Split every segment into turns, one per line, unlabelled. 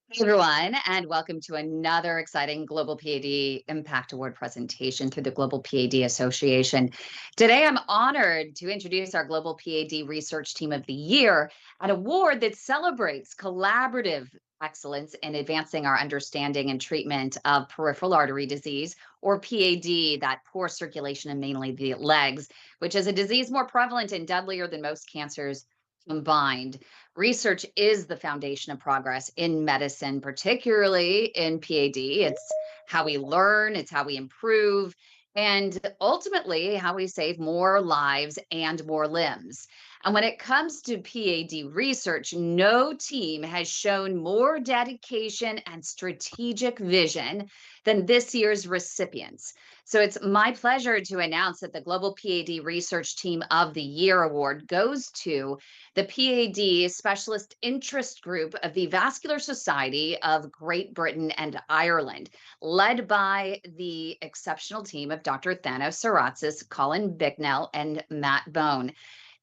Hey everyone, and welcome to another exciting Global P.A.D. Impact Award presentation through the Global P.A.D. Association. Today, I'm honored to introduce our Global P.A.D. Research Team of the Year, an award that celebrates collaborative excellence in advancing our understanding and treatment of peripheral artery disease, or PAD, that poor circulation in mainly the legs, which is a disease more prevalent and deadlier than most cancers combined. Research is the foundation of progress in medicine, particularly in PAD. It's how we learn, it's how we improve, and ultimately how we save more lives and more limbs. And when it comes to PAD research, no team has shown more dedication and strategic vision than this year's recipients. So it's my pleasure to announce that the Global PAD Research Team of the Year award goes to the PAD Specialist Interest Group of the Vascular Society of Great Britain and Ireland, led by the exceptional team of Dr. Thanos Saratzis, Colin Bicknell, and Matt Bown.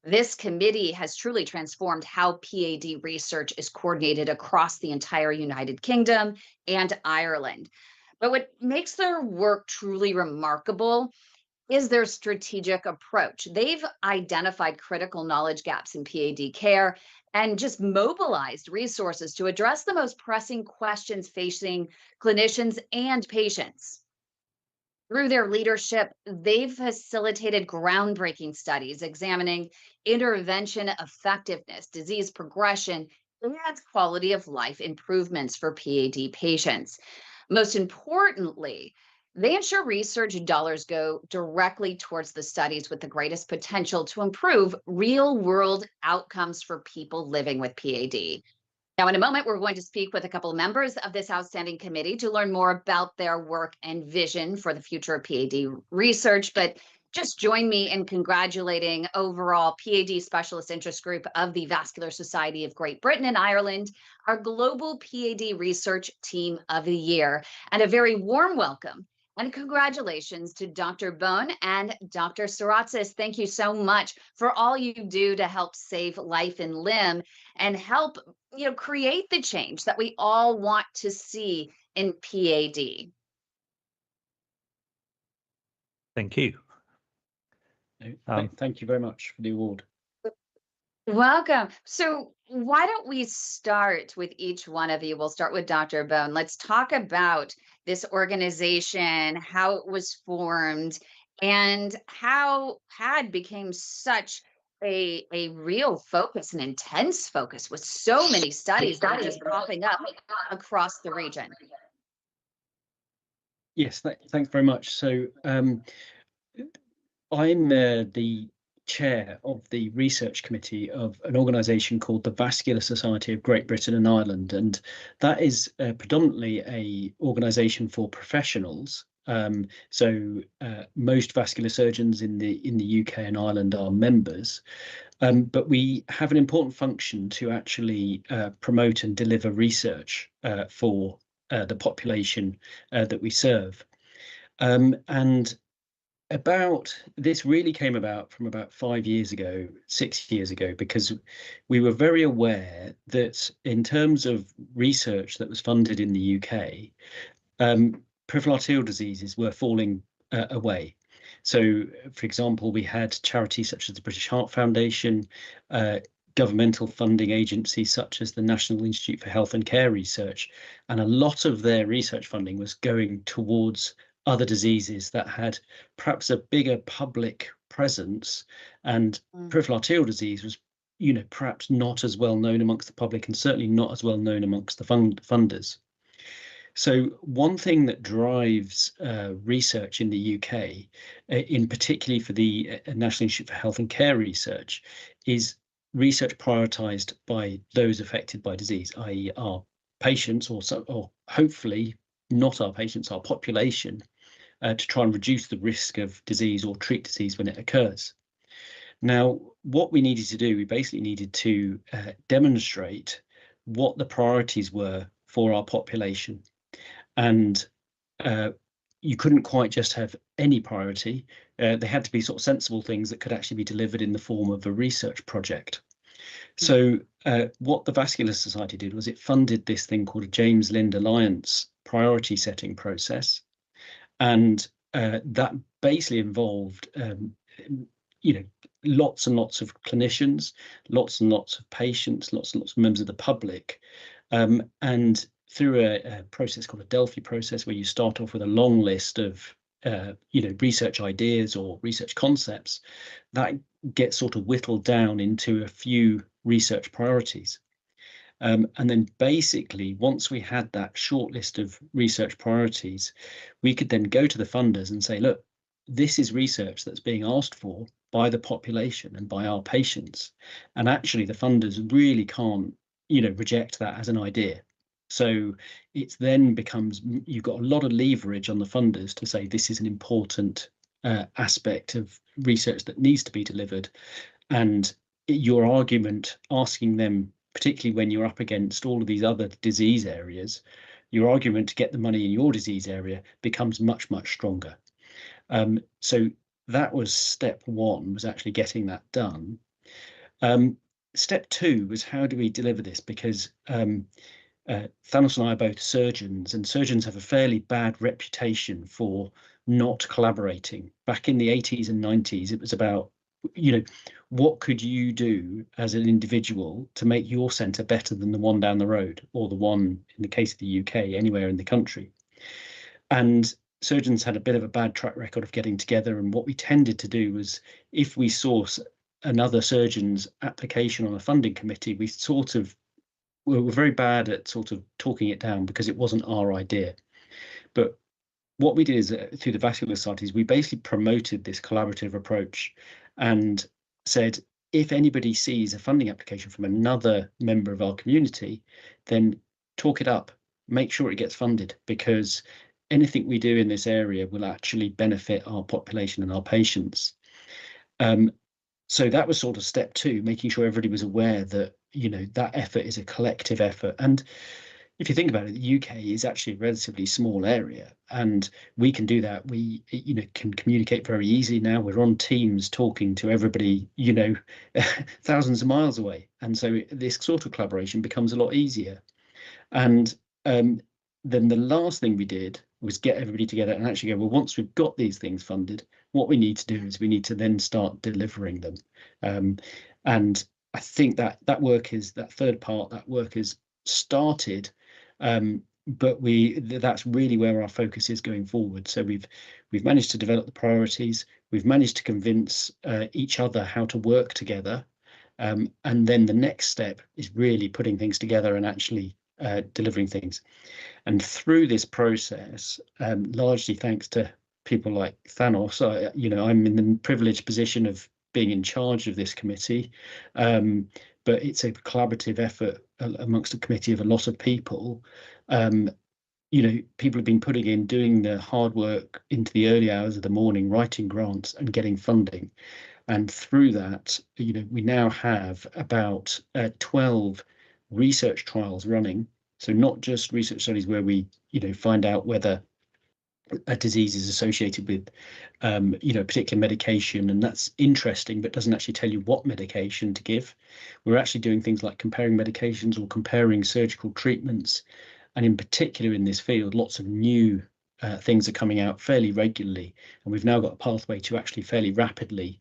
This committee has truly transformed how PAD research is coordinated across the entire United Kingdom and Ireland. But what makes their work truly remarkable is their strategic approach. They've identified critical knowledge gaps in PAD care and just mobilized resources to address the most pressing questions facing clinicians and patients. Through their leadership, they've facilitated groundbreaking studies examining intervention effectiveness, disease progression, and quality of life improvements for PAD patients. Most importantly, they ensure research dollars go directly towards the studies with the greatest potential to improve real world outcomes for people living with PAD. Now, in a moment, we're going to speak with a couple of members of this outstanding committee to learn more about their work and vision for the future of PAD research. But just join me in congratulating overall PAD Specialist Interest Group of the Vascular Society of Great Britain and Ireland, our Global PAD Research Team of the Year, and a very warm welcome and congratulations to Dr. Bown and Dr. Saratzis. Thank you so much for all you do to help save life and limb and help create the change that we all want to see in PAD.
Thank you.
Thank you very much for the award.
Welcome. So why don't we start with each one of you? We'll start with Dr. Bown. Let's talk about this organization, how it was formed, and how PAD became such a real focus, an intense focus with so many studies that are just popping up across the region.
Yes, thanks very much. So I'm the chair of the research committee of an organisation called the Vascular Society of Great Britain and Ireland, and that is predominantly a organisation for professionals. Most vascular surgeons in the UK and Ireland are members, but we have an important function to actually promote and deliver research for the population that we serve. And this really came about from about 5 years ago, 6 years ago, because we were very aware that in terms of research that was funded in the UK, peripheral arterial diseases were falling away. So, for example, we had charities such as the British Heart Foundation, governmental funding agencies such as the National Institute for Health and Care Research, and a lot of their research funding was going towards other diseases that had perhaps a bigger public presence, and peripheral arterial disease was, perhaps not as well known amongst the public, and certainly not as well known amongst the funders. So one thing that drives research in the UK, in particularly for the National Institute for Health and Care Research, is research prioritised by those affected by disease, i.e. our patients, or hopefully not our patients, our population, to try and reduce the risk of disease or treat disease when it occurs. Now, what we needed to do, we basically needed to demonstrate what the priorities were for our population. And you couldn't quite just have any priority. They had to be sort of sensible things that could actually be delivered in the form of a research project. So what the Vascular Society did was it funded this thing called a James Lind Alliance priority setting process. And that basically involved, lots and lots of clinicians, lots and lots of patients, lots and lots of members of the public. And through a process called a Delphi process, where you start off with a long list of research ideas or research concepts, that gets sort of whittled down into a few research priorities. And then basically, once we had that short list of research priorities, we could then go to the funders and say, look, this is research that's being asked for by the population and by our patients. And actually, the funders really can't, reject that as an idea. So it then becomes, you've got a lot of leverage on the funders to say this is an important aspect of research that needs to be delivered. And your argument, asking them, particularly when you're up against all of these other disease areas, your argument to get the money in your disease area becomes much, much stronger. So that was step one, was actually getting that done. Step two was, how do we deliver this? Because Thanos and I are both surgeons, and surgeons have a fairly bad reputation for not collaborating. Back in the 80s and 90s, it was about, what could you do as an individual to make your centre better than the one down the road, or the one, in the case of the UK, anywhere in the country. And surgeons had a bit of a bad track record of getting together. And what we tended to do was, if we saw another surgeon's application on a funding committee, we were very bad at sort of talking it down because it wasn't our idea. But what we did is, through the Vascular Societies, we basically promoted this collaborative approach and said, if anybody sees a funding application from another member of our community, then talk it up, make sure it gets funded, because anything we do in this area will actually benefit our population and our patients. So that was sort of step two, making sure everybody was aware that, that effort is a collective effort. And if you think about it, the UK is actually a relatively small area, and we can do that. We, can communicate very easily now. We're on Teams talking to everybody, thousands of miles away. And so this sort of collaboration becomes a lot easier. And then the last thing we did was get everybody together and actually go, well, once we've got these things funded, what we need to do is we need to then start delivering them. And I think that work is, that third part, that work is started, but that's really where our focus is going forward. So we've managed to develop the priorities, we've managed to convince each other how to work together, and then the next step is really putting things together and actually delivering things. And through this process, largely thanks to people like Thanos, I'm in the privileged position of being in charge of this committee, but it's a collaborative effort amongst a committee of a lot of people. People have been putting in, doing the hard work into the early hours of the morning, writing grants and getting funding. And through that, we now have about 12 research trials running. So not just research studies where we, find out whether a disease is associated with, a particular medication, and that's interesting, but doesn't actually tell you what medication to give. We're actually doing things like comparing medications or comparing surgical treatments. And in particular in this field, lots of new things are coming out fairly regularly. And we've now got a pathway to actually fairly rapidly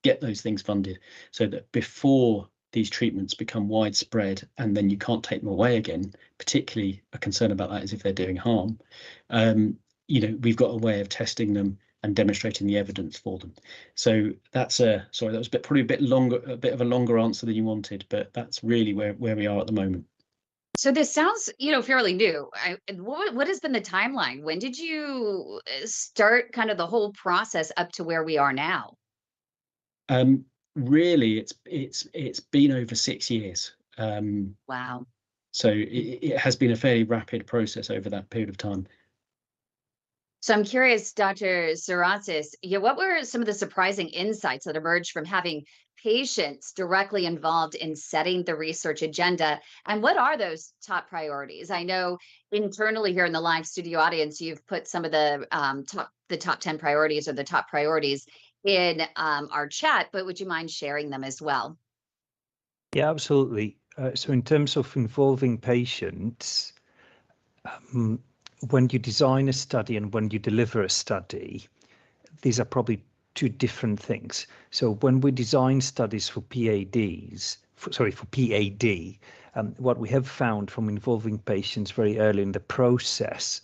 get those things funded, so that before these treatments become widespread and then you can't take them away again, particularly a concern about that is if they're doing harm, we've got a way of testing them and demonstrating the evidence for them. So that's sorry, that was probably a bit of a longer answer than you wanted, but that's really where we are at the moment.
So this sounds, fairly new. What has been the timeline? When did you start kind of the whole process up to where we are now?
Really, it's been over 6 years.
Wow.
So it has been a fairly rapid process over that period of time.
So I'm curious, Dr. Saratzis, what were some of the surprising insights that emerged from having patients directly involved in setting the research agenda? And what are those top priorities? I know internally here in the live studio audience, you've put some of the top 10 priorities or the top priorities in our chat, but would you mind sharing them as well?
Yeah, absolutely. So in terms of involving patients, when you design a study and when you deliver a study, these are probably two different things. So when we design studies for PADs, for PAD, what we have found from involving patients very early in the process,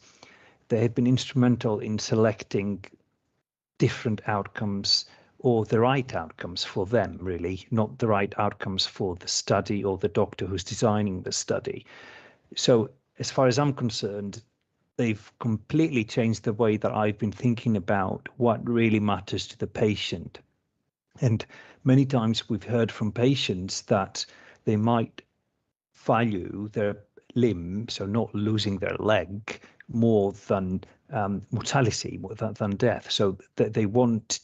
they have been instrumental in selecting different outcomes or the right outcomes for them, really, not the right outcomes for the study or the doctor who's designing the study. So as far as I'm concerned, they've completely changed the way that I've been thinking about what really matters to the patient. And many times we've heard from patients that they might value their limb, so not losing their leg, more than mortality, more than death. So they want,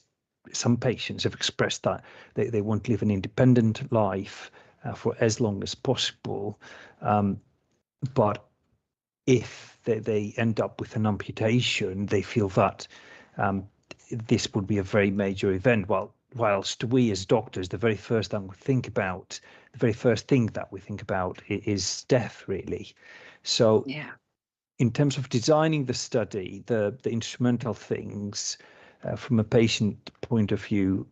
some patients have expressed that they want to live an independent life for as long as possible. But if they end up with an amputation, they feel that this would be a very major event. Whilst we as doctors, the very first thing that we think about is death, really. So
Yeah.
in terms of designing the study, the instrumental things from a patient point of view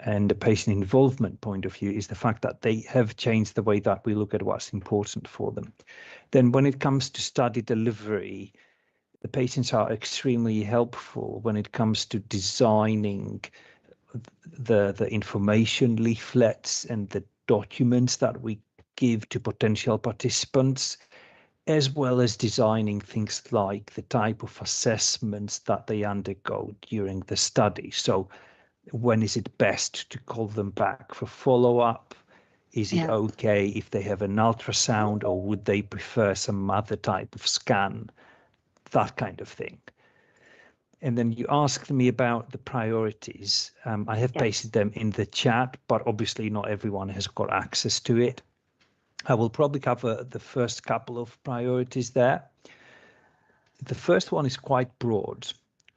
and a patient involvement point of view is the fact that they have changed the way that we look at what's important for them. Then when it comes to study delivery, the patients are extremely helpful when it comes to designing the information leaflets and the documents that we give to potential participants, as well as designing things like the type of assessments that they undergo during the study. So when is it best to call them back for follow-up? Is it okay if they have an ultrasound, or would they prefer some other type of scan? That kind of thing. And then you asked me about the priorities. I have pasted them in the chat, but obviously not everyone has got access to it. I will probably cover the first couple of priorities there. The first one is quite broad.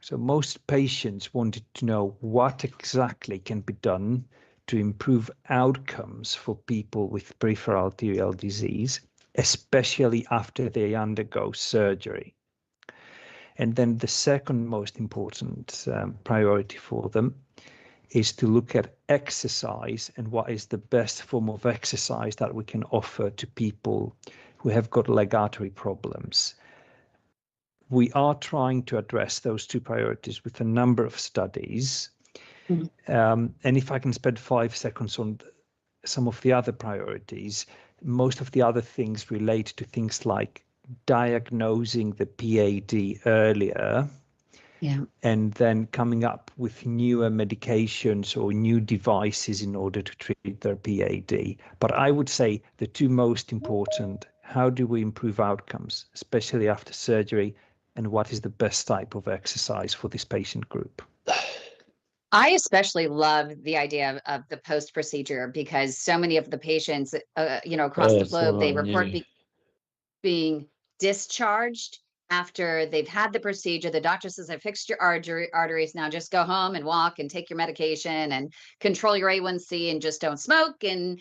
So most patients wanted to know what exactly can be done to improve outcomes for people with peripheral arterial disease, especially after they undergo surgery. And then the second most important priority for them is to look at exercise and what is the best form of exercise that we can offer to people who have got leg artery problems. We are trying to address those two priorities with a number of studies. And if I can spend 5 seconds on some of the other priorities, most of the other things relate to things like diagnosing the P.A.D. earlier, and then coming up with newer medications or new devices in order to treat their P.A.D. But I would say the two most important: how do we improve outcomes, especially after surgery, and what is the best type of exercise for this patient group?
I especially love the idea of the post-procedure, because so many of the patients, across the globe, they report being discharged after they've had the procedure. The doctor says, I fixed your arteries. Now just go home and walk and take your medication and control your A1C and just don't smoke, and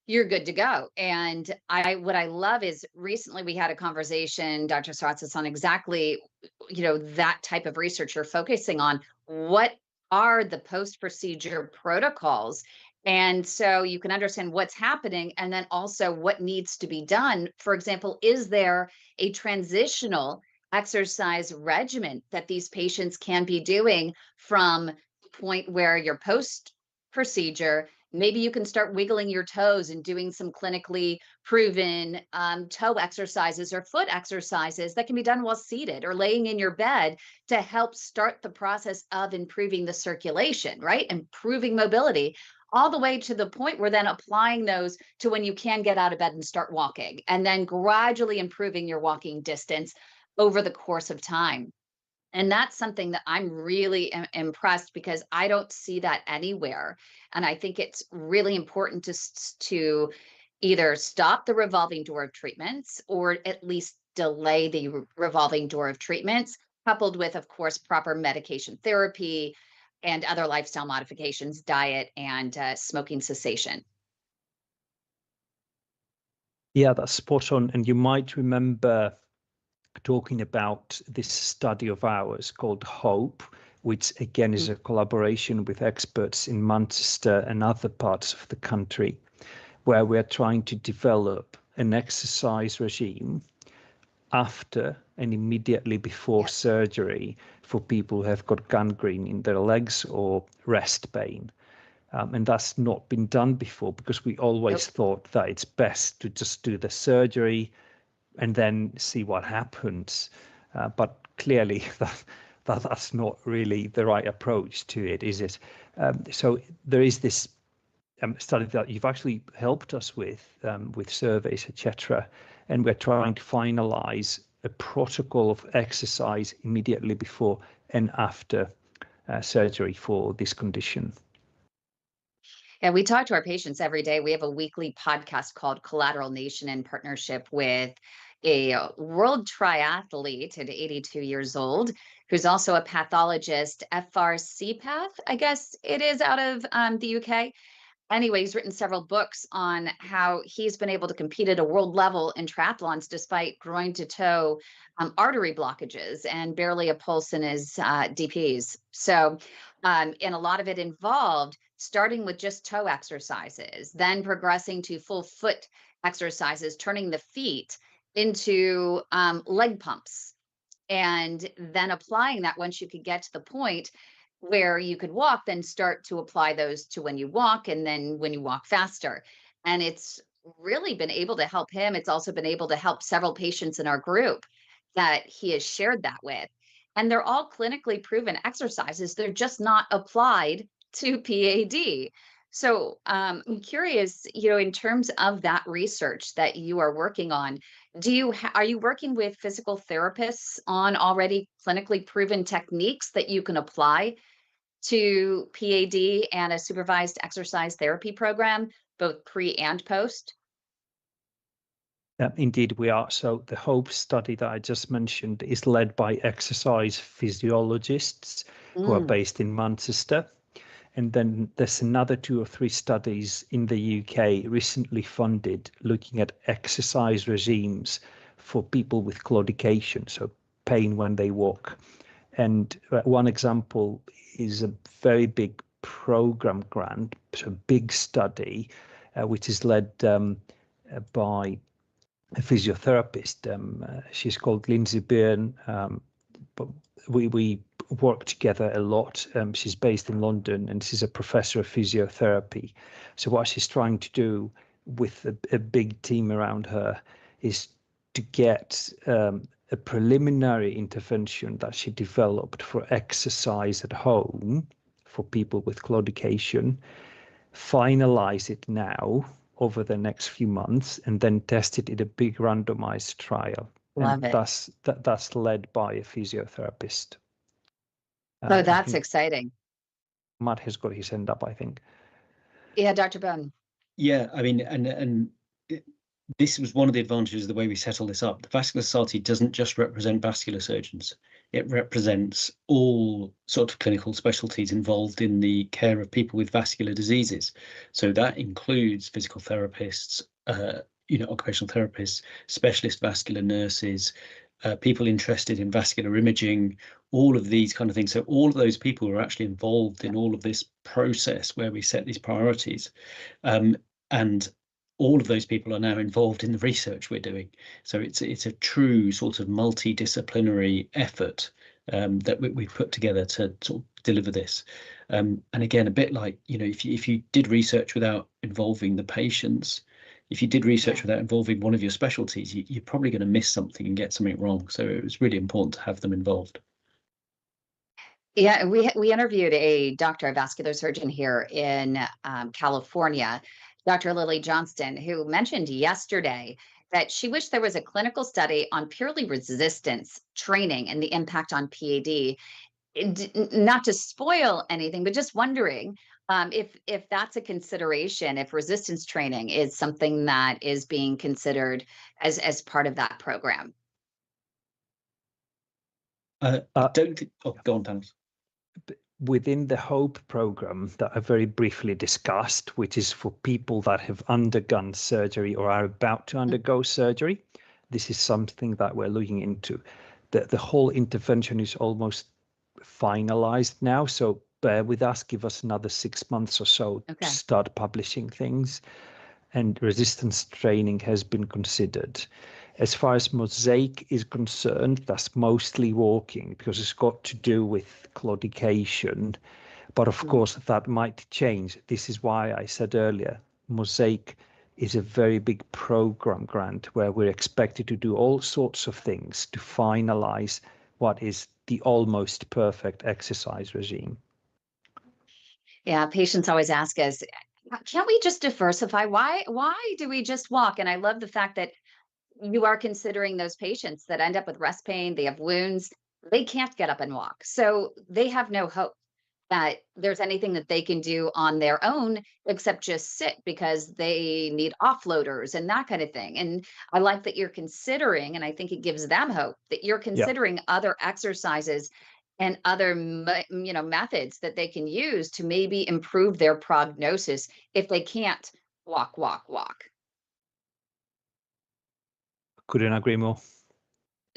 you're good to go. And what I love is, recently we had a conversation, Dr. Saratzis, on exactly, that type of research you're focusing on. What are the post-procedure protocols? And so you can understand what's happening, and then also what needs to be done. For example, is there a transitional exercise regimen that these patients can be doing from the point where you're post-procedure? Maybe you can start wiggling your toes and doing some clinically proven toe exercises or foot exercises that can be done while seated or laying in your bed, to help start the process of improving the circulation, right? Improving mobility, all the way to the point where then applying those to when you can get out of bed and start walking, and then gradually improving your walking distance over the course of time. And that's something that I'm really impressed, because I don't see that anywhere. And I think it's really important to either stop the revolving door of treatments, or at least delay the revolving door of treatments, coupled with, of course, proper medication therapy and other lifestyle modifications, diet, and smoking cessation.
Yeah, that's spot on. And you might remember talking about this study of ours called HOPE, which again is a collaboration with experts in Manchester and other parts of the country, where we're trying to develop an exercise regime after and immediately before surgery for people who have got gangrene in their legs or rest pain. And that's not been done before, because we always thought that it's best to just do the surgery and then see what happens. But clearly that's not really the right approach to it, is it? So there is this study that you've actually helped us with surveys, etc. And we're trying to finalize a protocol of exercise immediately before and after surgery for this condition.
Yeah, we talk to our patients every day. We have a weekly podcast called Collateral Nation in partnership with a world triathlete at 82 years old, who's also a pathologist, FRCPath, I guess it is, out of the UK. Anyway, he's written several books on how he's been able to compete at a world level in triathlons despite groin to toe artery blockages and barely a pulse in his DPs. So, and a lot of it involved starting with just toe exercises, then progressing to full foot exercises, turning the feet into leg pumps, and then applying that once you could get to the point where you could walk, then start to apply those to when you walk, and then when you walk faster. And it's really been able to help him. It's also been able to help several patients in our group that he has shared that with. And they're all clinically proven exercises. They're just not applied to PAD. So I'm curious, in terms of that research that you are working on, are you working with physical therapists on already clinically proven techniques that you can apply to PAD and a supervised exercise therapy program, both pre and post?
Indeed, we are. So the HOPE study that I just mentioned is led by exercise physiologists who are based in Manchester. And then there's another 2 or 3 studies in the UK recently funded looking at exercise regimes for people with claudication, so pain when they walk. And one example is a very big program grant, so big study, which is led by a physiotherapist. She's called Lindsay Byrne. But we work together a lot. She's based in London and she's a professor of physiotherapy. So what she's trying to do with a big team around her is to get a preliminary intervention that she developed for exercise at home for people with claudication, finalize it now over the next few months, and then test it in a big randomized trial.
Love it.
That's led by a physiotherapist.
Oh, that's exciting.
Matt has got his hand up, I think.
Yeah, Dr. Bown.
Yeah, I mean, this was one of the advantages of the way we set all this up. The Vascular Society doesn't just represent vascular surgeons. It represents all sorts of clinical specialties involved in the care of people with vascular diseases. So that includes physical therapists, occupational therapists, specialist vascular nurses, people interested in vascular imaging, all of these kind of things. So all of those people are actually involved in all of this process where we set these priorities. And all of those people are now involved in the research we're doing. So it's a true sort of multidisciplinary effort that we've put together to sort of deliver this. And again, a bit like, if you did research without involving the patients, if you did research without involving one of your specialties, you're probably going to miss something and get something wrong. So it was really important to have them involved.
Yeah, we interviewed a doctor, a vascular surgeon here in California, Dr. Lily Johnston, who mentioned yesterday that she wished there was a clinical study on purely resistance training and the impact on PAD. Not to spoil anything, but just wondering if that's a consideration, if resistance training is something that is being considered as part of that program.
I don't think. Oh, go on, Thanos.
within the HOPE program that I very briefly discussed, which is for people that have undergone surgery or are about to undergo surgery, this is something that we're looking into. The whole intervention is almost finalized now, so bear with us, give us another 6 months or so to start publishing things. And resistance training has been considered. As far as Mosaic is concerned, that's mostly walking because it's got to do with claudication. But of course, that might change. This is why I said earlier, Mosaic is a very big program grant where we're expected to do all sorts of things to finalize what is the almost perfect exercise regime.
Yeah, patients always ask us, can't we just diversify? Why do we just walk? And I love the fact that you are considering those patients that end up with rest pain, they have wounds, they can't get up and walk. So they have no hope that there's anything that they can do on their own except just sit because they need offloaders and that kind of thing. And I like that you're considering, and I think it gives them hope that you're considering other exercises and other methods that they can use to maybe improve their prognosis if they can't walk.
Couldn't agree more.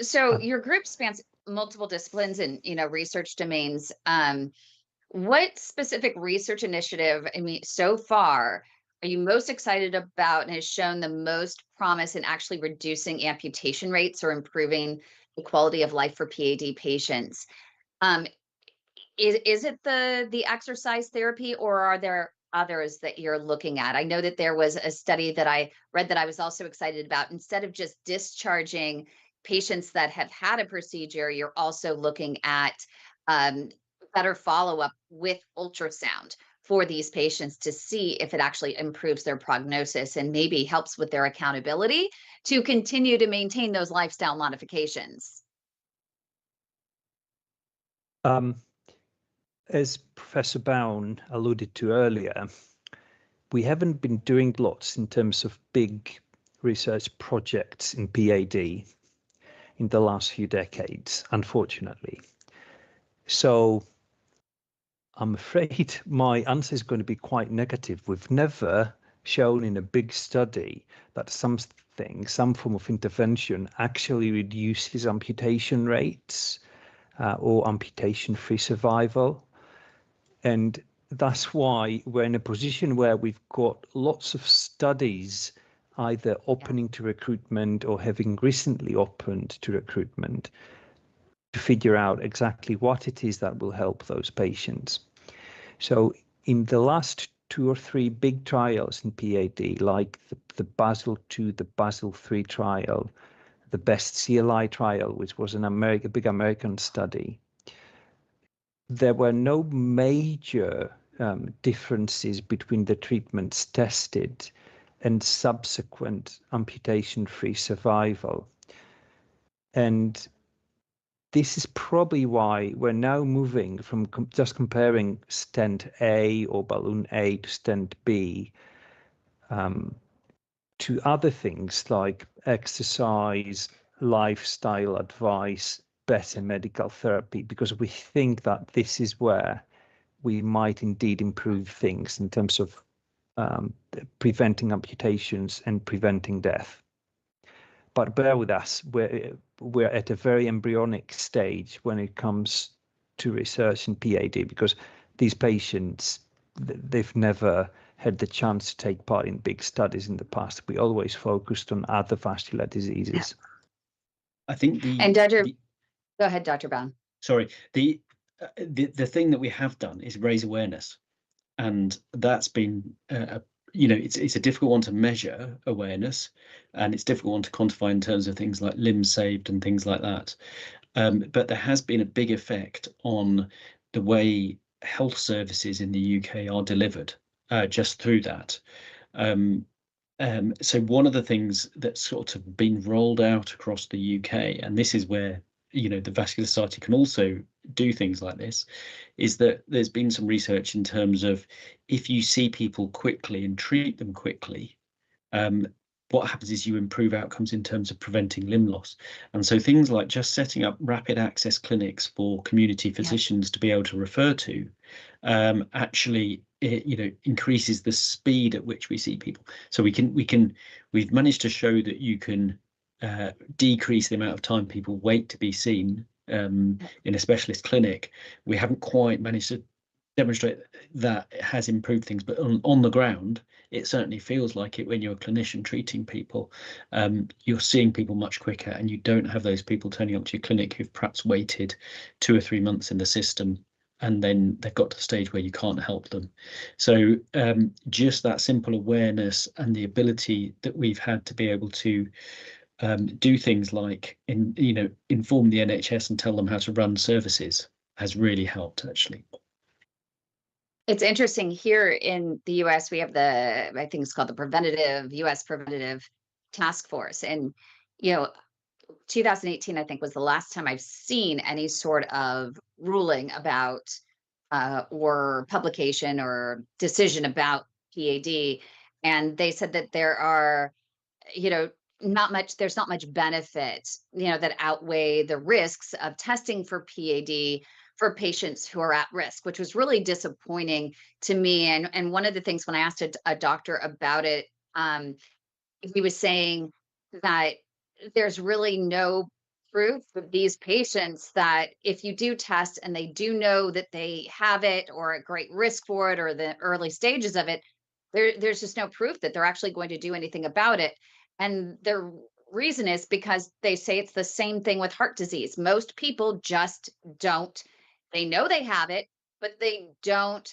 So your group spans multiple disciplines and research domains. What specific research initiative, so far, are you most excited about and has shown the most promise in actually reducing amputation rates or improving the quality of life for PAD patients? Is it the exercise therapy, or are there others that you're looking at? I know that there was a study that I read that I was also excited about. Instead of just discharging patients that have had a procedure, you're also looking at better follow-up with ultrasound for these patients to see if it actually improves their prognosis and maybe helps with their accountability to continue to maintain those lifestyle modifications.
As Professor Bown alluded to earlier, we haven't been doing lots in terms of big research projects in PAD in the last few decades, unfortunately. So I'm afraid my answer is going to be quite negative. We've never shown in a big study that some form of intervention actually reduces amputation rates or amputation-free survival. And that's why we're in a position where we've got lots of studies either opening to recruitment or having recently opened to recruitment to figure out exactly what it is that will help those patients. So in the last 2 or 3 big trials in PAD, like the Basel II, the Basel III trial, the BEST CLI trial, which was a big American study, there were no major differences between the treatments tested and subsequent amputation-free survival. And this is probably why we're now moving from just comparing stent A or balloon A to stent B to other things like exercise, lifestyle advice, better medical therapy, because we think that this is where we might indeed improve things in terms of preventing amputations and preventing death. But bear with us, we're at a very embryonic stage when it comes to research in PAD, because these patients, they've never had the chance to take part in big studies in the past. We always focused on other vascular diseases.
I think
Go ahead, Dr. Bown.
Sorry, the thing that we have done is raise awareness, and that's been it's a difficult one to measure, awareness, and it's a difficult one to quantify in terms of things like limbs saved and things like that. But there has been a big effect on the way health services in the UK are delivered just through that. So one of the things that's sort of been rolled out across the UK, and this is where the Vascular Society can also do things like this, is that there's been some research in terms of if you see people quickly and treat them quickly, what happens is you improve outcomes in terms of preventing limb loss. And so things like just setting up rapid access clinics for community physicians to be able to refer to, actually, increases the speed at which we see people. So we've managed to show that you can decrease the amount of time people wait to be seen in a specialist clinic. We haven't quite managed to demonstrate that it has improved things, but on the ground, it certainly feels like it when you're a clinician treating people. You're seeing people much quicker, and you don't have those people turning up to your clinic who've perhaps waited 2 or 3 months in the system, and then they've got to the stage where you can't help them. So just that simple awareness and the ability that we've had to be able to do things like inform the NHS and tell them how to run services has really helped, actually.
It's interesting here in the US, we have I think it's called the US Preventative Task Force. And, 2018, I think, was the last time I've seen any sort of ruling about or publication or decision about PAD. And they said that there are, there's not much benefit, that outweigh the risks of testing for PAD for patients who are at risk, which was really disappointing to me. And one of the things when I asked a doctor about it, he was saying that there's really no proof of these patients that if you do test and they do know that they have it or at great risk for it or the early stages of it, there's just no proof that they're actually going to do anything about it. And their reason is because they say it's the same thing with heart disease. Most people just don't, they know they have it, but they don't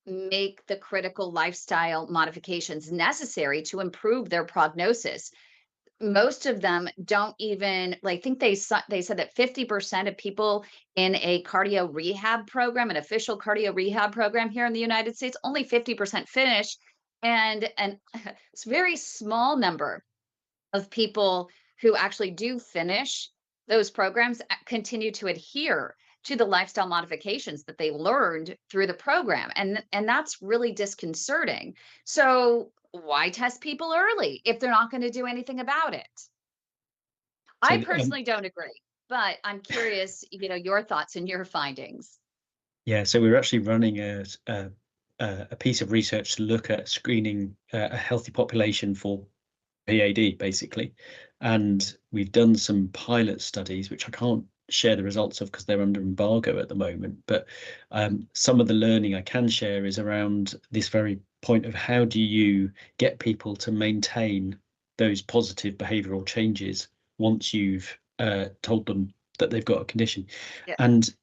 make the critical lifestyle modifications necessary to improve their prognosis. Most of them don't even, like, think they said that 50% of people in a cardio rehab program, an official cardio rehab program here in the United States, only 50% finish, and it's a very small number of people who actually do finish those programs continue to adhere to the lifestyle modifications that they learned through the program, and that's really disconcerting. So why test people early if they're not going to do anything about it? I personally don't agree, but I'm curious, your thoughts and your findings.
Yeah, so we're actually running a piece of research to look at screening a healthy population for P.A.D. basically, and we've done some pilot studies which I can't share the results of because they're under embargo at the moment, but some of the learning I can share is around this very point of how do you get people to maintain those positive behavioral changes once you've told them that they've got a condition.
Yeah.
And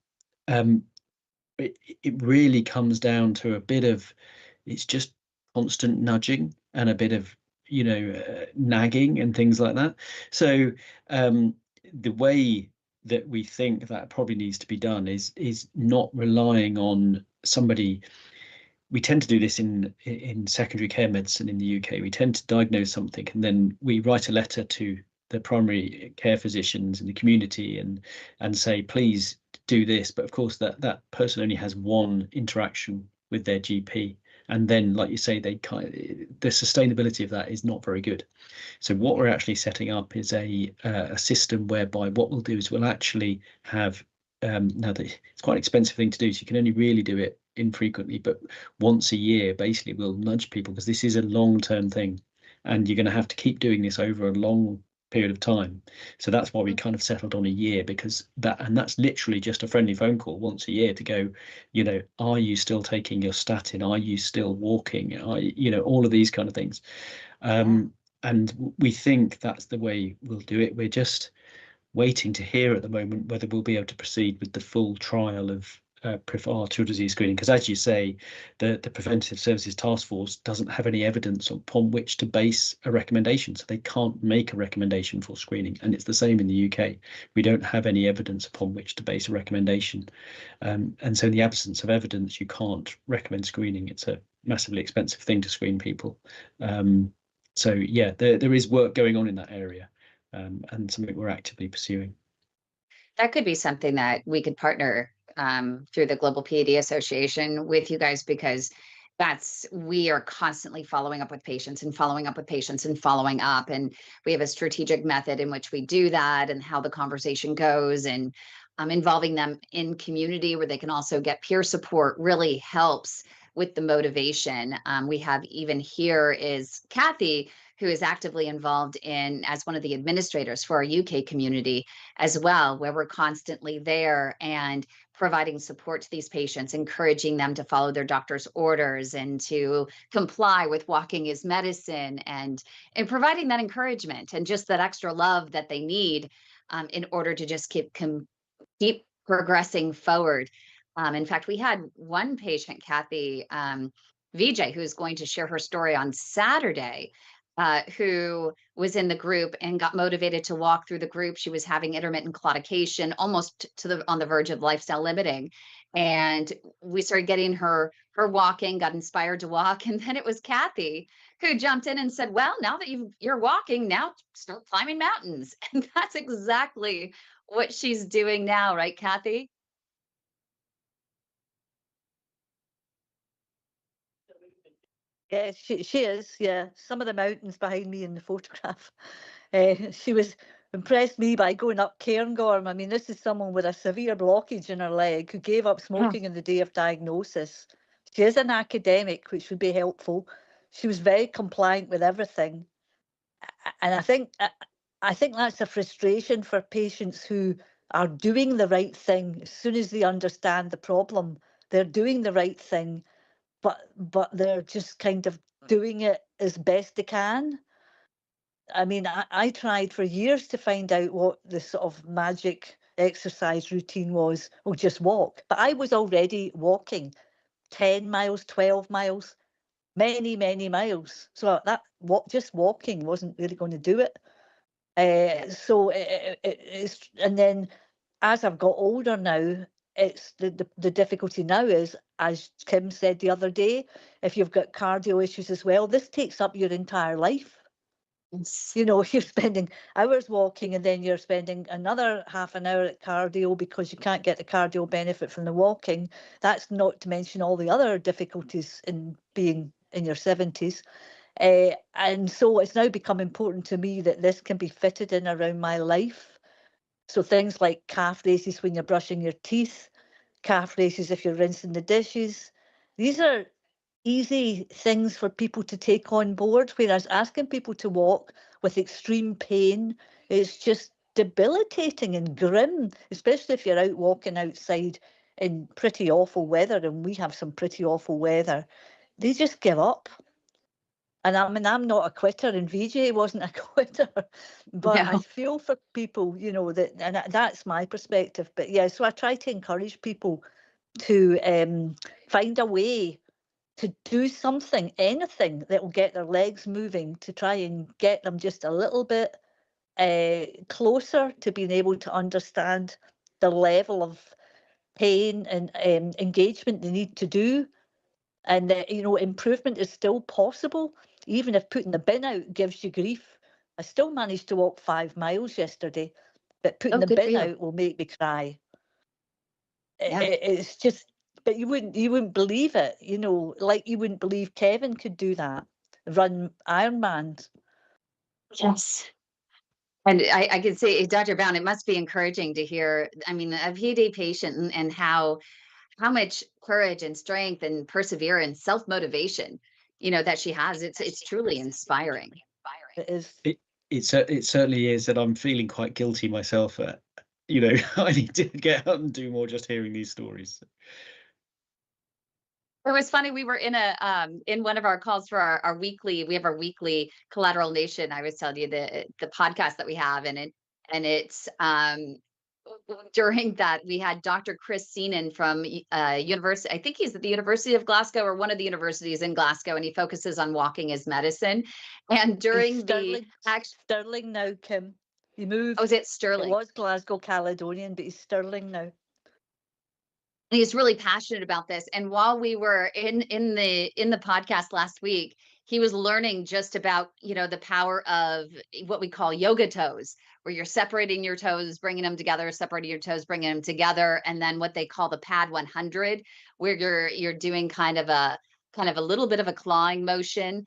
it really comes down to a bit of, it's just constant nudging and a bit of nagging and things like that. So the way that we think that probably needs to be done is not relying on somebody. We tend to do this in secondary care medicine in the UK. We tend to diagnose something and then we write a letter to the primary care physicians in the community and say, please do this. But of course that person only has one interaction with their GP. And then, like you say, the sustainability of that is not very good. So what we're actually setting up is a system whereby what we'll do is we'll actually have, now that it's quite an expensive thing to do, so you can only really do it infrequently, but once a year, basically we'll nudge people because this is a long-term thing and you're going to have to keep doing this over a long period of time. So that's why we kind of settled on a year, because that's literally just a friendly phone call once a year to go, are you still taking your statin? Are you still walking? All of these kind of things. And we think that's the way we'll do it. We're just waiting to hear at the moment whether we'll be able to proceed with the full trial of Peripheral arterial disease screening, because as you say, the Preventive Services Task Force doesn't have any evidence upon which to base a recommendation, so they can't make a recommendation for screening. And it's the same in the UK. We don't have any evidence upon which to base a recommendation, and so in the absence of evidence, you can't recommend screening. It's a massively expensive thing to screen people. So yeah, there is work going on in that area, and something we're actively pursuing.
That could be something that we could partner through the Global PAD Association with you guys, because We are constantly following up with patients and following up with patients and following up. And we have a strategic method in which we do that and how the conversation goes, and involving them in community where they can also get peer support really helps with the motivation. We have even here is Kathy, who is actively involved in as one of the administrators for our UK community as well, where we're constantly there and providing support to these patients, encouraging them to follow their doctor's orders and to comply with walking is medicine, and providing that encouragement and just that extra love that they need in order to just keep progressing forward. In fact, we had one patient, Kathy VJ, who's going to share her story on Saturday, who was in the group and got motivated to walk through the group. She was having intermittent claudication, almost on the verge of lifestyle limiting. And we started getting her walking, got inspired to walk. And then it was Kathy who jumped in and said, well, now that you're walking, now start climbing mountains. And that's exactly what she's doing now, right, Kathy?
Yeah, she is. Yeah, some of the mountains behind me in the photograph. She was impressed me by going up Cairngorm. I mean, this is someone with a severe blockage in her leg who gave up smoking in the day of diagnosis. She is an academic, which would be helpful. She was very compliant with everything, and I think that's a frustration for patients who are doing the right thing as soon as they understand the problem. They're doing the right thing, but they're just kind of doing it as best they can. I mean, I tried for years to find out what the sort of magic exercise routine was. Oh, just walk. But I was already walking 10 miles, 12 miles, many, many miles. So just walking wasn't really going to do it. So it's, and then as I've got older now, it's the difficulty now is, as Kim said the other day, if you've got cardio issues as well, this takes up your entire life. You know, you're spending hours walking and then you're spending another half an hour at cardio because you can't get the cardio benefit from the walking. That's not to mention all the other difficulties in being in your 70s. And so it's now become important to me that this can be fitted in around my life. So things like calf races when you're brushing your teeth, calf races if you're rinsing the dishes. These are easy things for people to take on board, whereas asking people to walk with extreme pain is just debilitating and grim, especially if you're out walking outside in pretty awful weather, and we have some pretty awful weather. They just give up. And I mean, I'm not a quitter, and VJ wasn't a quitter, but I feel for people, you know, and that's my perspective. But yeah, so I try to encourage people to find a way to do something, anything that will get their legs moving, to try and get them just a little bit closer to being able to understand the level of pain and engagement they need to do. And you know, improvement is still possible, even if putting the bin out gives you grief. I still managed to walk 5 miles yesterday, but putting the bin out will make me cry. It's just, but you wouldn't believe it, you know, like you wouldn't believe Kevin could do that, run Ironmans.
Yes. And I can say, Dr. Bown, it must be encouraging to hear, I mean, a P.A.D. patient and how much courage and strength and perseverance, self-motivation, you know, that she has. It's truly inspiring.
It is.
It certainly is, and I'm feeling quite guilty myself. You know, I need to get out and do more just hearing these stories.
It was funny. We were in one of our calls for our weekly. We have our weekly Collateral Nation. I was telling you the podcast that we have, and it's during that we had Dr. Chris Seenan from university. I think he's at the University of Glasgow or one of the universities in Glasgow, and he focuses on walking as medicine. And during
Stirling now, Kim, he moved.
Oh, is it Stirling?
It was Glasgow Caledonian, but he's Stirling now.
He's really passionate about this. And while we were in the podcast last week, he was learning just about, you know, the power of what we call yoga toes, where you're separating your toes, bringing them together, separating your toes, bringing them together, and then what they call the P.A.D 100, where you're doing kind of a kind of a little bit of a clawing motion,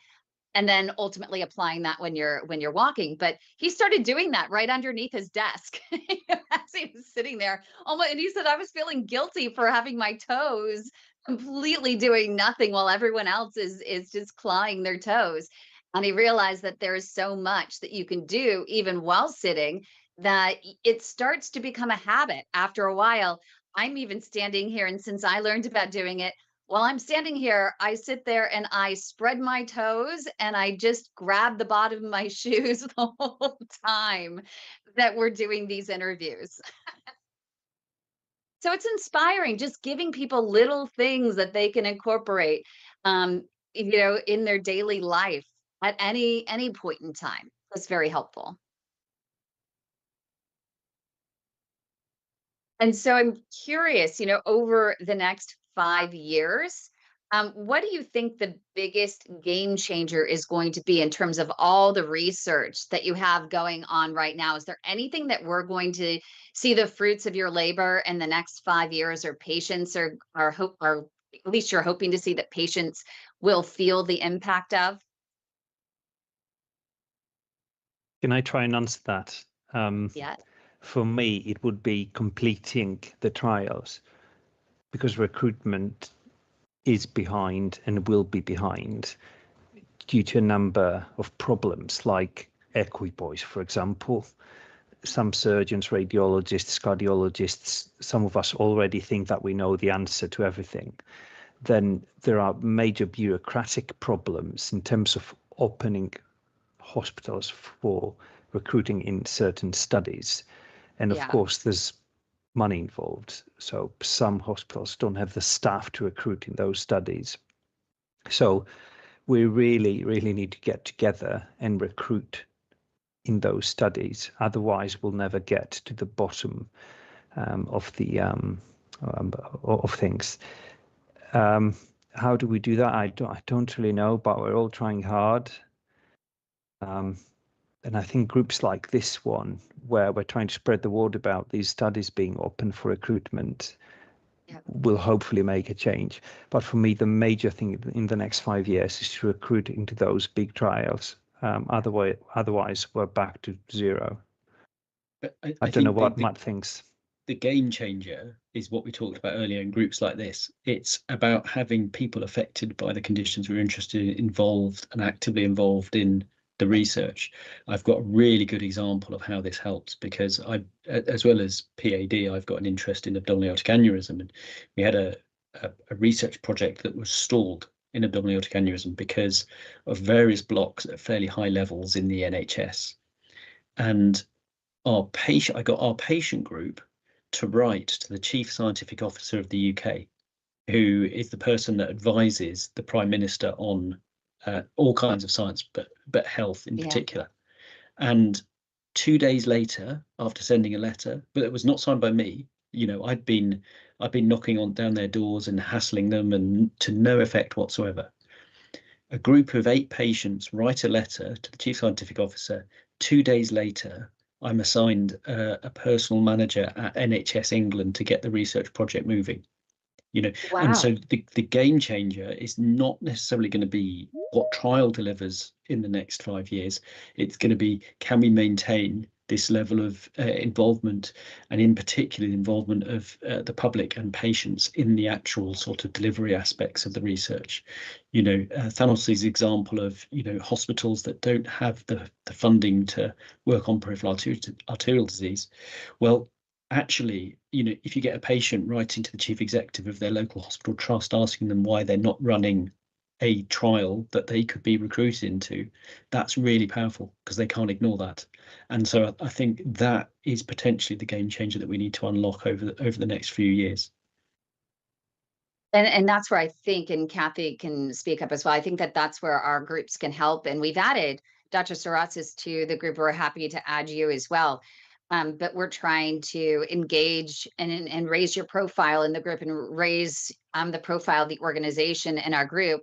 and then ultimately applying that when you're walking. But he started doing that right underneath his desk as he was sitting there. And he said, I was feeling guilty for having my toes completely doing nothing while everyone else is just clawing their toes. And he realized that there is so much that you can do even while sitting, that it starts to become a habit after a while. I'm even standing here, and since I learned about doing it, while I'm standing here, I sit there and I spread my toes and I just grab the bottom of my shoes the whole time that we're doing these interviews. So it's inspiring, just giving people little things that they can incorporate, in their daily life at any point in time. That's very helpful. And so I'm curious, over the next 5 years, what do you think the biggest game changer is going to be in terms of all the research that you have going on right now? Is there anything that we're going to see the fruits of your labor in the next 5 years, or patients or at least you're hoping to see that patients will feel the impact of?
Can I try and answer that?
Yeah.
For me, it would be completing the trials, because recruitment is behind and will be behind due to a number of problems like equipoise, for example. Some surgeons, radiologists, cardiologists, some of us already think that we know the answer to everything. Then there are major bureaucratic problems in terms of opening hospitals for recruiting in certain studies. And of
Yeah.
course, there's money involved. So some hospitals don't have the staff to recruit in those studies. So we really, really need to get together and recruit in those studies. Otherwise, we'll never get to the bottom of things. How do we do that? I don't really know, but we're all trying hard. And I think groups like this one, where we're trying to spread the word about these studies being open for recruitment, will hopefully make a change. But for me, the major thing in the next 5 years is to recruit into those big trials. Otherwise, we're back to zero.
But
I don't know what Matt thinks.
The game changer is what we talked about earlier in groups like this. It's about having people affected by the conditions we're interested in involved and actively involved in the research. I've got a really good example of how this helps, because I, as well as P.A.D, I've got an interest in abdominal aortic aneurysm, and we had a research project that was stalled in abdominal aortic aneurysm because of various blocks at fairly high levels in the NHS. And I got our patient group to write to the Chief Scientific Officer of the UK, who is the person that advises the Prime Minister on all kinds of science, but health in particular. And 2 days later, after sending a letter, but it was not signed by me, I'd been knocking on down their doors and hassling them, and to no effect whatsoever. A group of 8 patients write a letter to the Chief Scientific Officer. 2 days later, I'm assigned a personal manager at NHS England to get the research project moving.
Wow.
And so the game changer is not necessarily going to be what trial delivers in the next 5 years. It's going to be, can we maintain this level of involvement, and in particular the involvement of the public and patients in the actual sort of delivery aspects of the research. Thanos' example of hospitals that don't have the funding to work on peripheral arterial disease. Well, actually, if you get a patient writing to the chief executive of their local hospital trust asking them why they're not running a trial that they could be recruited into, that's really powerful, because they can't ignore that. And so I think that is potentially the game changer that we need to unlock over the next few years.
And that's where I think, and Kathy can speak up as well, I think that's where our groups can help. And we've added Dr. Saratzis to the group. We're happy to add you as well. But we're trying to engage and raise your profile in the group, and raise the profile of the organization in our group,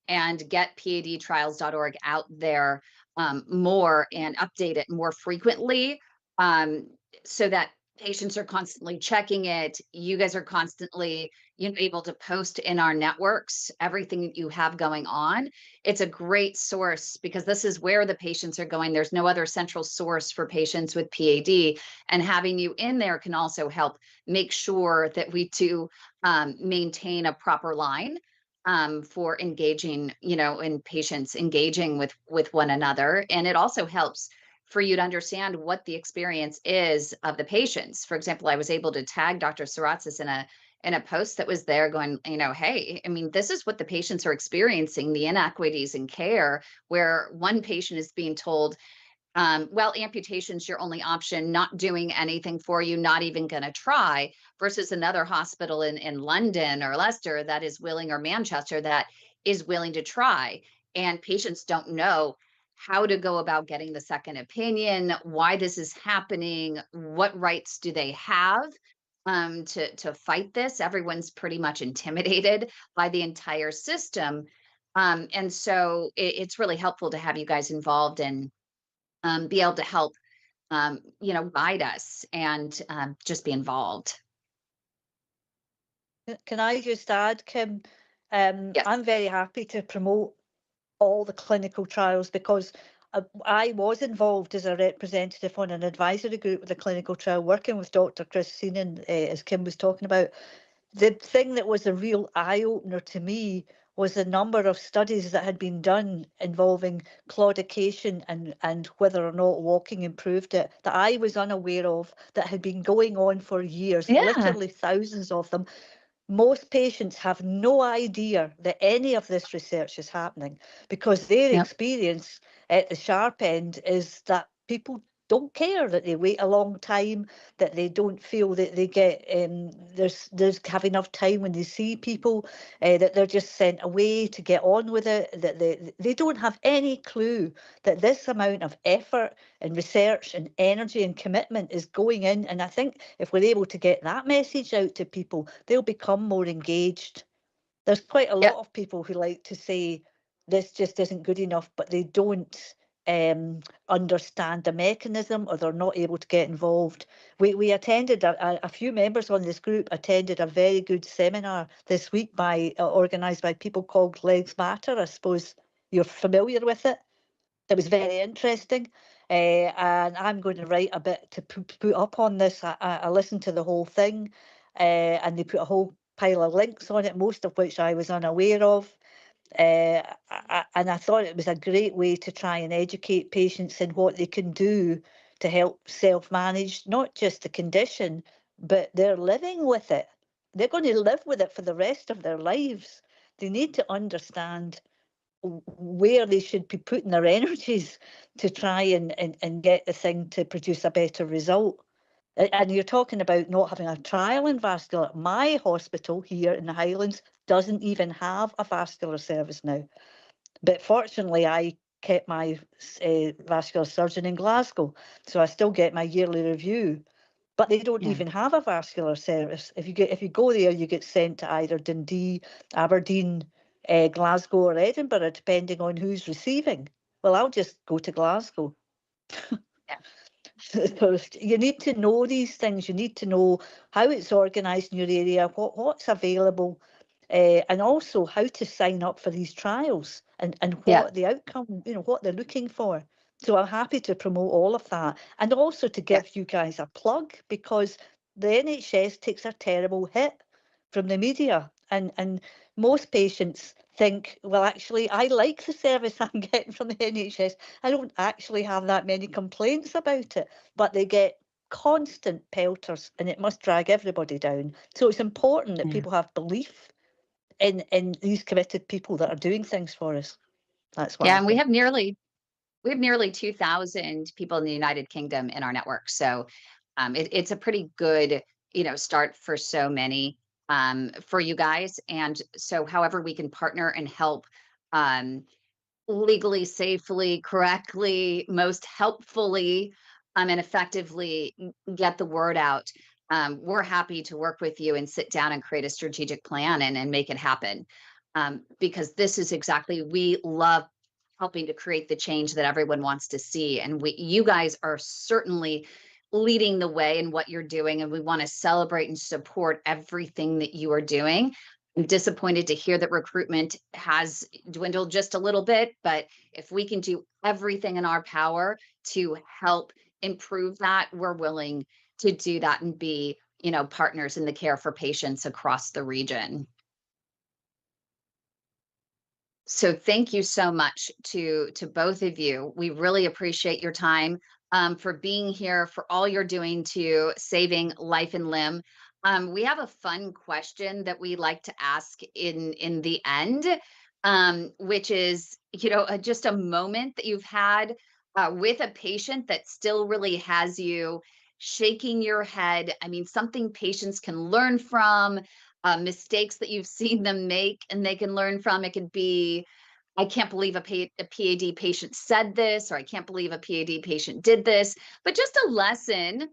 and get padtrials.org out there more, and update it more frequently, so that patients are constantly checking it. You guys are constantly, able to post in our networks everything that you have going on. It's a great source because this is where the patients are going. There's no other central source for patients with PAD, and having you in there can also help make sure that we do maintain a proper line for engaging, in patients engaging with one another. And it also helps for you to understand what the experience is of the patients. For example, I was able to tag Dr. Saratzis in a post that was there going, hey, I mean, this is what the patients are experiencing, the inequities in care, where one patient is being told, well, amputation's your only option, not doing anything for you, not even going to try, versus another hospital in London or Leicester that is willing, or Manchester that is willing to try. And patients don't know how to go about getting the second opinion, why this is happening, what rights do they have to fight this. Everyone's pretty much intimidated by the entire system. And so it's really helpful to have you guys involved and be able to help, guide us and just be involved.
Can I just add, Kim?
Yes.
I'm very happy to promote all the clinical trials because I was involved as a representative on an advisory group with a clinical trial working with Dr. Christine, as Kim was talking about. The thing that was a real eye-opener to me was the number of studies that had been done involving claudication and whether or not walking improved it, that I was unaware of, that had been going on for years,
Yeah.
literally thousands of them. Most patients have no idea that any of this research is happening because their
Yep.
experience at the sharp end is that people don't care, that they wait a long time, that they don't feel that they get there's have enough time when they see people, that they're just sent away to get on with it, that they don't have any clue that this amount of effort and research and energy and commitment is going in. And I think if we're able to get that message out to people, they'll become more engaged. There's quite a lot of people who like to say this just isn't good enough, but they don't understand the mechanism, or they're not able to get involved. We attended, a few members on this group attended a very good seminar this week organised by people called Legs Matter. I suppose you're familiar with it. It was very interesting, and I'm going to write a bit to put up on this. I listened to the whole thing, and they put a whole pile of links on it, most of which I was unaware of. And I thought it was a great way to try and educate patients in what they can do to help self-manage, not just the condition, but they're living with it. They're going to live with it for the rest of their lives. They need to understand where they should be putting their energies to try and get the thing to produce a better result. And you're talking about not having a trial in vascular. My hospital here in the Highlands doesn't even have a vascular service now. But fortunately, I kept my vascular surgeon in Glasgow, so I still get my yearly review. But they don't even have a vascular service. If you go there, you get sent to either Dundee, Aberdeen, Glasgow, or Edinburgh, depending on who's receiving. Well, I'll just go to Glasgow. You need to know these things. You need to know how it's organised in your area, what's available, and also how to sign up for these trials and what the outcome, what they're looking for. So I'm happy to promote all of that, and also to give you guys a plug, because the NHS takes a terrible hit from the media, and most patients think, well, actually, I like the service I'm getting from the NHS. I don't actually have that many complaints about it, but they get constant pelters, and it must drag everybody down. So it's important that people have belief in these committed people that are doing things for us. That's what I
and
think.
we have nearly 2,000 people in the United Kingdom in our network. So it's a pretty good, start for so many for you guys. And so however we can partner and help legally, safely, correctly, most helpfully, and effectively get the word out, we're happy to work with you and sit down and create a strategic plan and make it happen. Because this is exactly, we love helping to create the change that everyone wants to see. And you guys are certainly leading the way in what you're doing, and we want to celebrate and support everything that you are doing. I'm disappointed to hear that recruitment has dwindled just a little bit, but if we can do everything in our power to help improve that, we're willing to do that and be, partners in the care for patients across the region. So thank you so much to both of you. We really appreciate your time, for being here, for all you're doing to saving life and limb. We have a fun question that we like to ask in the end, which is, just a moment that you've had with a patient that still really has you shaking your head. I mean, something patients can learn from, mistakes that you've seen them make and they can learn from. It could be, I can't believe a PAD patient said this, or I can't believe a PAD patient did this, but just a lesson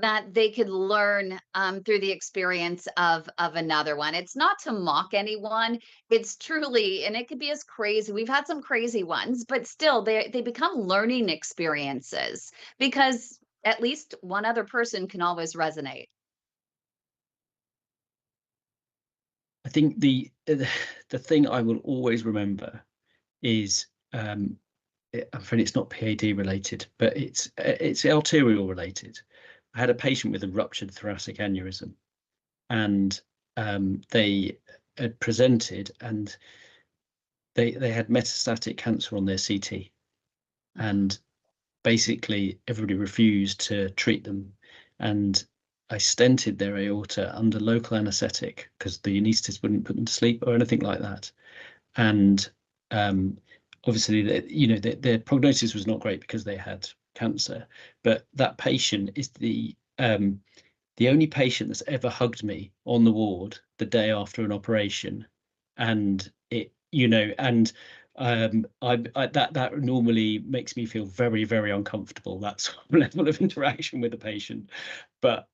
that they could learn through the experience of another one. It's not to mock anyone. It's truly, and it could be as crazy. We've had some crazy ones, but still they become learning experiences because at least one other person can always resonate.
I think the thing I will always remember is, I'm afraid it's not PAD related, but it's arterial related. I had a patient with a ruptured thoracic aneurysm, and they had presented, and they had metastatic cancer on their CT, and basically everybody refused to treat them, and I stented their aorta under local anaesthetic because the anaesthetist wouldn't put them to sleep or anything like that. And obviously, their prognosis was not great because they had cancer. But that patient is the only patient that's ever hugged me on the ward the day after an operation, and that normally makes me feel very, very uncomfortable, that sort of level of interaction with the patient. But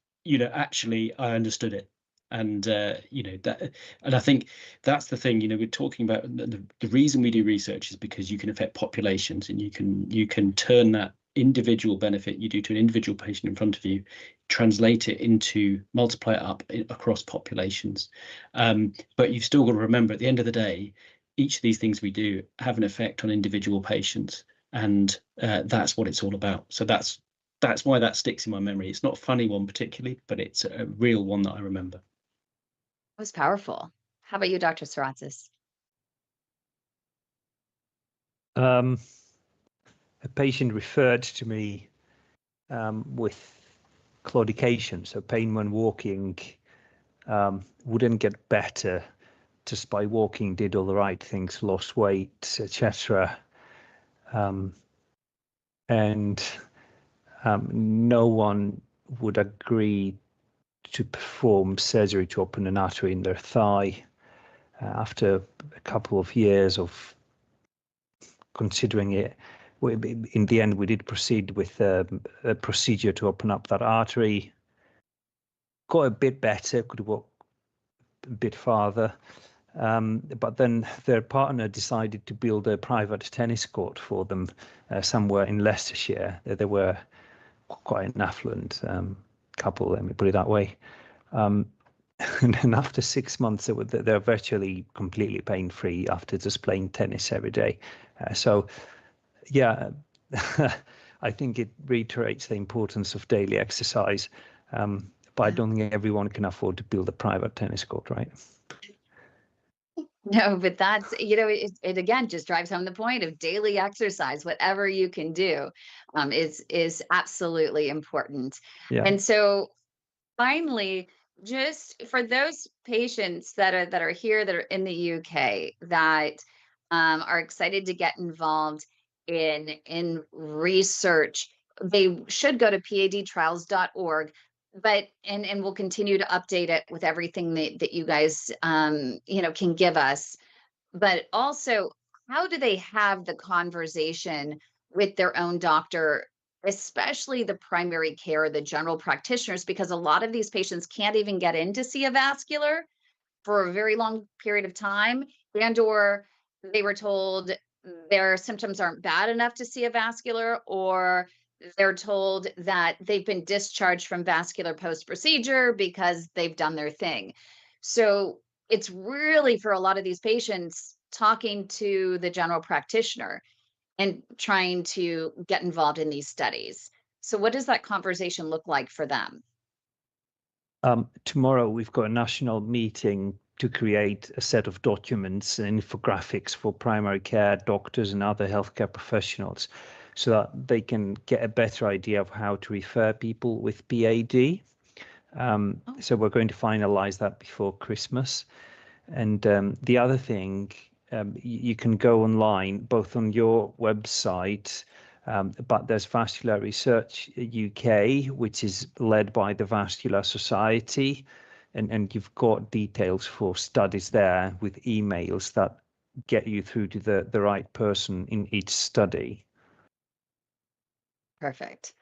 actually I understood it, and and I think that's the thing. We're talking about the reason we do research is because you can affect populations, and you can turn that individual benefit you do to an individual patient in front of you, translate it into, multiply it up across populations. But you've still got to remember, at the end of the day, each of these things we do have an effect on individual patients, and that's what it's all about. So that's why that sticks in my memory. It's not a funny one particularly, but it's a real one that I remember.
It was powerful. How about you, Dr. Saratzis?
A patient referred to me with claudication, so pain when walking, wouldn't get better just by walking, did all the right things, lost weight, etc. And no one would agree to perform surgery to open an artery in their thigh. After a couple of years of considering it, in the end, we did proceed with a procedure to open up that artery. Got a bit better, could walk a bit farther. But then their partner decided to build a private tennis court for them somewhere in Leicestershire. They were quite an affluent couple, let me put it that way. And then after 6 months, they're virtually completely pain-free after just playing tennis every day. So, yeah, I think it reiterates the importance of daily exercise. But I don't think everyone can afford to build a private tennis court, right?
No, but that's, it again just drives home the point of daily exercise. Whatever you can do is absolutely important.
Yeah.
And so finally, just for those patients that are here, that are in the UK, that are excited to get involved in research, they should go to padtrials.org. But and we'll continue to update it with everything that you guys can give us. But also, how do they have the conversation with their own doctor, especially the primary care, the general practitioners, because a lot of these patients can't even get in to see a vascular for a very long period of time, and or they were told their symptoms aren't bad enough to see a vascular, or they're told that they've been discharged from vascular post-procedure because they've done their thing. So it's really, for a lot of these patients, talking to the general practitioner and trying to get involved in these studies. So what does that conversation look like for them?
Tomorrow we've got a national meeting to create a set of documents and infographics for primary care doctors and other healthcare professionals, so that they can get a better idea of how to refer people with PAD. So we're going to finalize that before Christmas. And the other thing, you can go online, both on your website, but there's Vascular Research UK, which is led by the Vascular Society, and you've got details for studies there with emails that get you through to the right person in each study.
Perfect.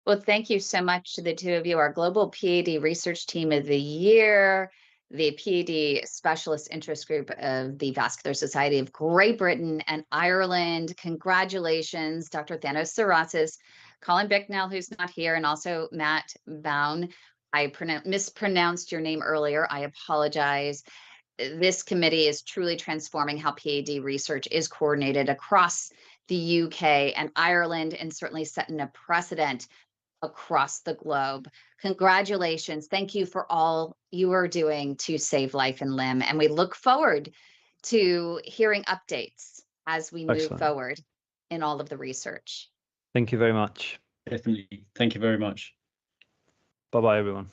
Well, thank you so much to the two of you, our Global PAD Research Team of the Year, the PAD Specialist Interest Group of the Vascular Society of Great Britain and Ireland. Congratulations, Dr. Thanos Saratzis, Colin Bicknell, who's not here, and also Matt Bown. I mispronounced your name earlier. I apologize. This committee is truly transforming how PAD research is coordinated across the UK and Ireland, and certainly setting a precedent across the globe. Congratulations. Thank you for all you are doing to save life and limb. And we look forward to hearing updates as we move forward in all of the research.
Thank you very much.
Definitely. Thank you very much.
Bye-bye, everyone.